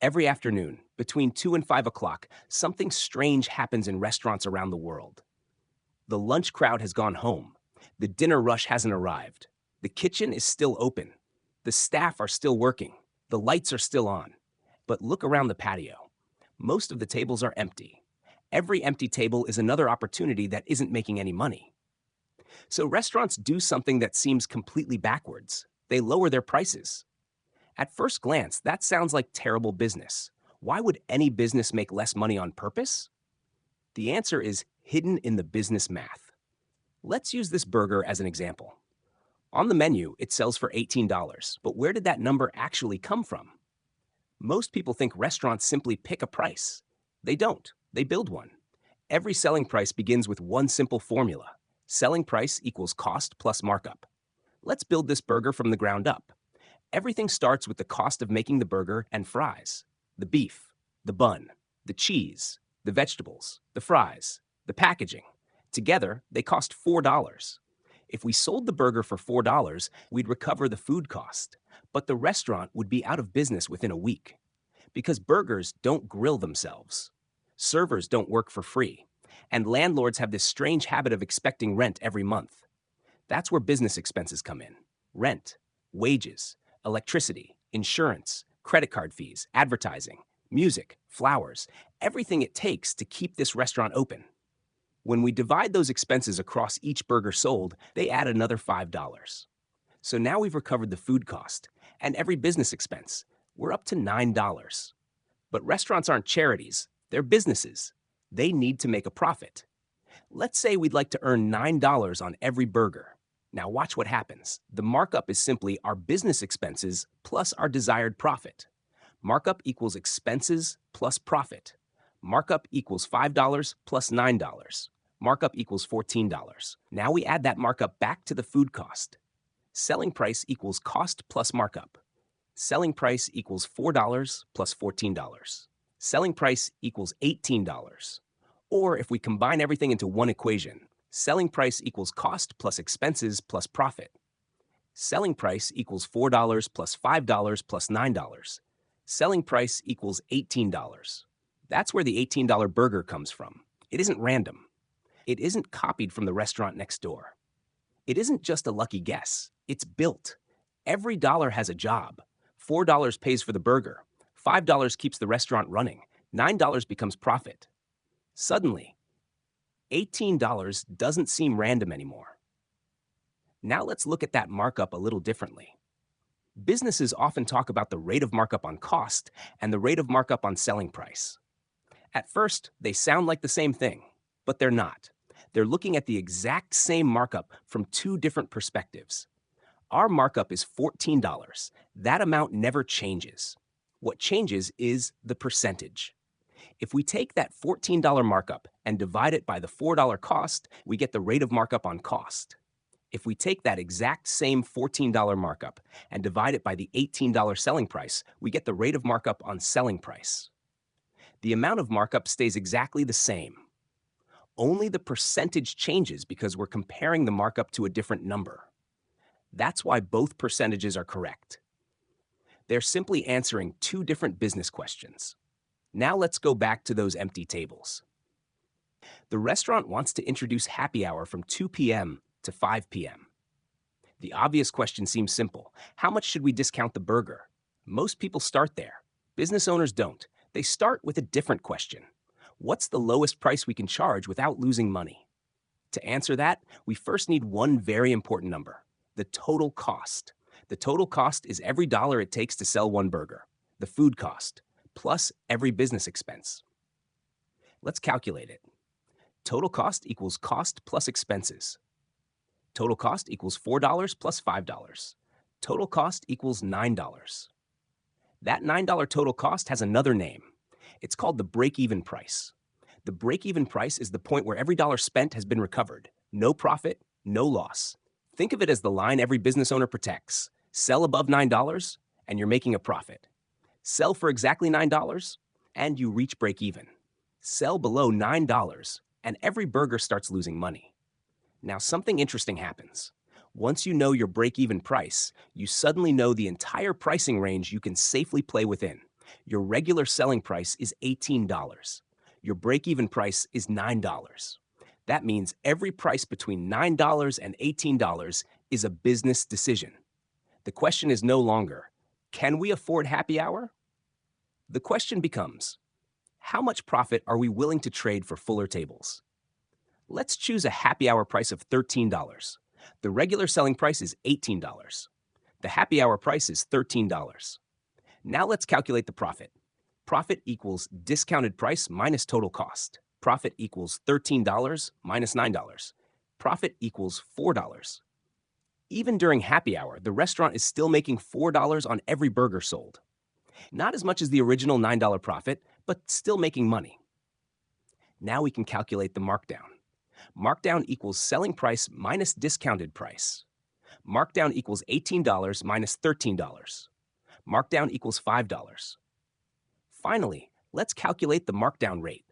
Every afternoon, between 2 and 5 o'clock, something strange happens in restaurants around the world. The lunch crowd has gone home. The dinner rush hasn't arrived. The kitchen is still open. The staff are still working. The lights are still on. But look around the patio. Most of the tables are empty. Every empty table is another opportunity that isn't making any money. So restaurants do something that seems completely backwards. They lower their prices. At first glance, that sounds like terrible business. Why would any business make less money on purpose? The answer is hidden in the business math. Let's use this burger as an example. On the menu, it sells for $18, but where did that number actually come from? Most people think restaurants simply pick a price. They don't, they build one. Every selling price begins with one simple formula. Selling price equals cost plus markup. Let's build this burger from the ground up. Everything starts with the cost of making the burger and fries. The beef, the bun, the cheese, the vegetables, the fries, the packaging. Together, they cost $4. If we sold the burger for $4, we'd recover the food cost. But the restaurant would be out of business within a week. Because burgers don't grill themselves. Servers don't work for free. And landlords have this strange habit of expecting rent every month. That's where business expenses come in. Rent, wages, electricity, insurance, credit card fees, advertising, music, flowers, everything it takes to keep this restaurant open. When we divide those expenses across each burger sold, they add another $5. So now we've recovered the food cost and every business expense. We're up to $9. But restaurants aren't charities, they're businesses. They need to make a profit. Let's say we'd like to earn $9 on every burger. Now watch what happens. The markup is simply our business expenses plus our desired profit. Markup equals expenses plus profit. Markup equals $5 plus $9. Markup equals $14. Now we add that markup back to the food cost. Selling price equals cost plus markup. Selling price equals $4 plus $14. Selling price equals $18. Or if we combine everything into one equation, selling price equals cost plus expenses plus profit. Selling price equals $4 plus $5 plus $9. Selling price equals $18. That's where the $18 burger comes from. It isn't random. It isn't copied from the restaurant next door. It isn't just a lucky guess. It's built. Every dollar has a job. $4 pays for the burger. $5 keeps the restaurant running. $9 becomes profit. Suddenly, $18 doesn't seem random anymore. Now let's look at that markup a little differently. Businesses often talk about the rate of markup on cost and the rate of markup on selling price. At first, they sound like the same thing, but they're not. They're looking at the exact same markup from two different perspectives. Our markup is $14. That amount never changes. What changes is the percentage. If we take that $14 markup and divide it by the $4 cost, we get the rate of markup on cost. If we take that exact same $14 markup and divide it by the $18 selling price, we get the rate of markup on selling price. The amount of markup stays exactly the same. Only the percentage changes because we're comparing the markup to a different number. That's why both percentages are correct. They're simply answering two different business questions. Now let's go back to those empty tables. The restaurant wants to introduce happy hour from 2 p.m. to 5 p.m. The obvious question seems simple. How much should we discount the burger? Most people start there. Business owners don't. They start with a different question. What's the lowest price we can charge without losing money? To answer that, we first need one very important number, the total cost. The total cost is every dollar it takes to sell one burger, the food cost, plus every business expense. Let's calculate it. Total cost equals cost plus expenses. Total cost equals $4 plus $5. Total cost equals $9. That $9 total cost has another name. It's called the break-even price. The break-even price is the point where every dollar spent has been recovered. No profit, no loss. Think of it as the line every business owner protects. Sell above $9, and you're making a profit. Sell for exactly $9, and you reach break-even. Sell below $9, and every burger starts losing money. Now, something interesting happens. Once you know your break-even price, you suddenly know the entire pricing range you can safely play within. Your regular selling price is $18. Your break-even price is $9. That means every price between $9 and $18 is a business decision. The question is no longer, can we afford happy hour? The question becomes, how much profit are we willing to trade for fuller tables? Let's choose a happy hour price of $13. The regular selling price is $18. The happy hour price is $13. Now let's calculate the profit. Profit equals discounted price minus total cost. Profit equals $13 minus $9. Profit equals $4. Even during happy hour, the restaurant is still making $4 on every burger sold. Not as much as the original $9 profit, but still making money. Now we can calculate the markdown. Markdown equals selling price minus discounted price. Markdown equals $18 minus $13. Markdown equals $5. Finally, let's calculate the markdown rate.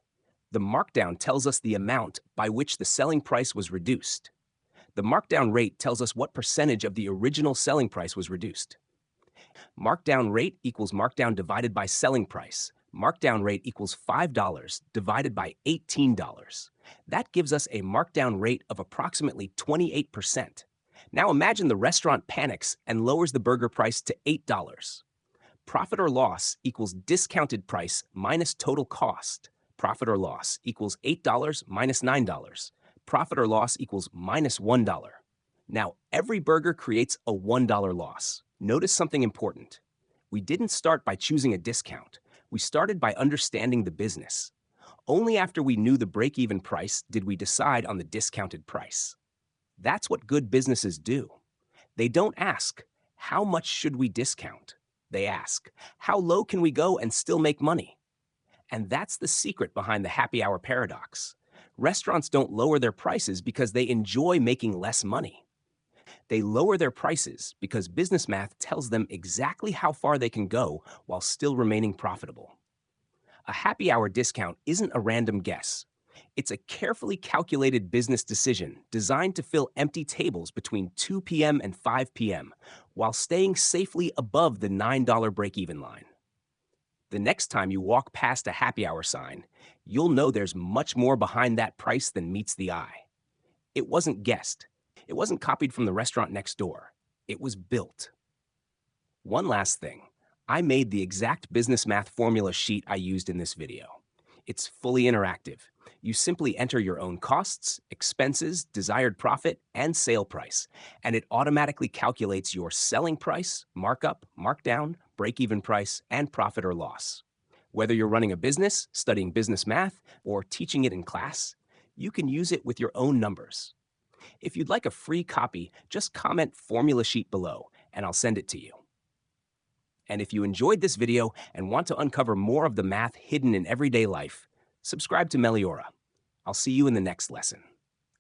The markdown tells us the amount by which the selling price was reduced. The markdown rate tells us what percentage of the original selling price was reduced. Markdown rate equals markdown divided by selling price. Markdown rate equals $5 divided by $18. That gives us a markdown rate of approximately 28%. Now imagine the restaurant panics and lowers the burger price to $8. Profit or loss equals discounted price minus total cost. Profit or loss equals $8 minus $9. Profit or loss equals minus $1. Now, every burger creates a $1 loss. Notice something important. We didn't start by choosing a discount. We started by understanding the business. Only after we knew the break-even price did we decide on the discounted price. That's what good businesses do. They don't ask, how much should we discount? They ask, how low can we go and still make money? And that's the secret behind the happy hour paradox. Restaurants don't lower their prices because they enjoy making less money. They lower their prices because business math tells them exactly how far they can go while still remaining profitable. A happy hour discount isn't a random guess. It's a carefully calculated business decision designed to fill empty tables between 2 p.m. and 5 p.m. while staying safely above the $9 break-even line. The next time you walk past a happy hour sign, you'll know there's much more behind that price than meets the eye. It wasn't guessed. It wasn't copied from the restaurant next door. It was built. One last thing. I made the exact business math formula sheet I used in this video. It's fully interactive. You simply enter your own costs, expenses, desired profit, and sale price, and it automatically calculates your selling price, markup, markdown, break-even price, and profit or loss. Whether you're running a business, studying business math, or teaching it in class, you can use it with your own numbers. If you'd like a free copy, just comment formula sheet below, and I'll send it to you. And if you enjoyed this video and want to uncover more of the math hidden in everyday life, subscribe to Meliora. I'll see you in the next lesson.